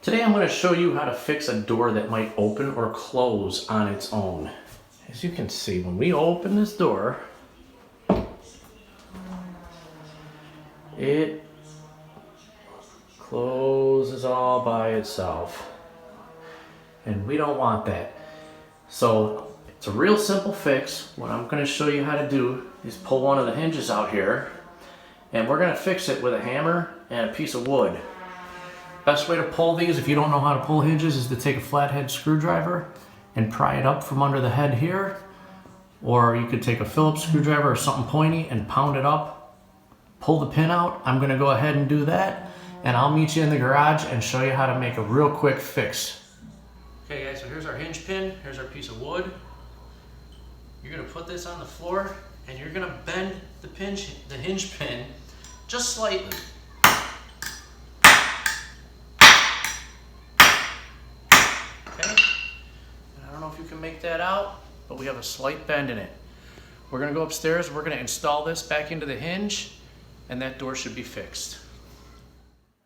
Today I'm going to show you how to fix a door that might open or close on its own. As you can see, when we open this door, it closes all by itself. And we don't want that. So it's a real simple fix. What I'm going to show you how to do is pull one of the hinges out here, and we're going to fix it with a hammer and a piece of wood. Best way to pull these, if you don't know how to pull hinges, is to take a flathead screwdriver and pry it up from under the head here. Or you could take a Phillips screwdriver or something pointy and pound it up, pull the pin out. I'm going to go ahead and do that, and I'll meet you in the garage and show you how to make a real quick fix. Okay guys, so here's our hinge pin, here's our piece of wood. You're going to put this on the floor and you're going to bend the hinge pin just slightly. Okay, and I don't know if you can make that out, but we have a slight bend in it. We're going to go upstairs, we're going to install this back into the hinge, and that door should be fixed.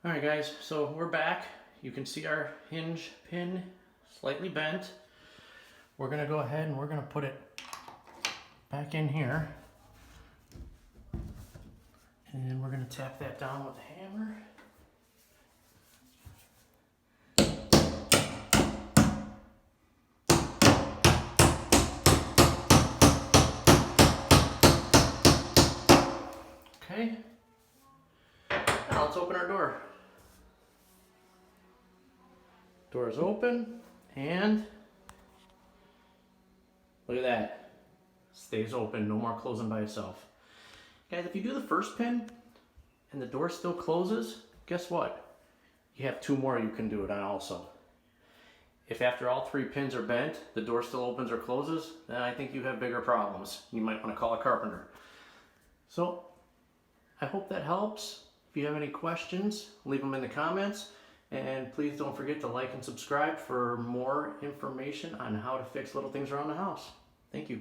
Alright guys, so we're back. You can see our hinge pin slightly bent. We're going to go ahead and we're going to put it back in here. And we're going to tap that down with a hammer. Okay, now let's open our door. Door is open, and look at that. Stays open, no more closing by itself. Guys, if you do the first pin and the door still closes, guess what? You have two more you can do it on also. If after all three pins are bent, the door still opens or closes, then I think you have bigger problems. You might want to call a carpenter. So, I hope that helps. If you have any questions, leave them in the comments. And please don't forget to like and subscribe for more information on how to fix little things around the house. Thank you.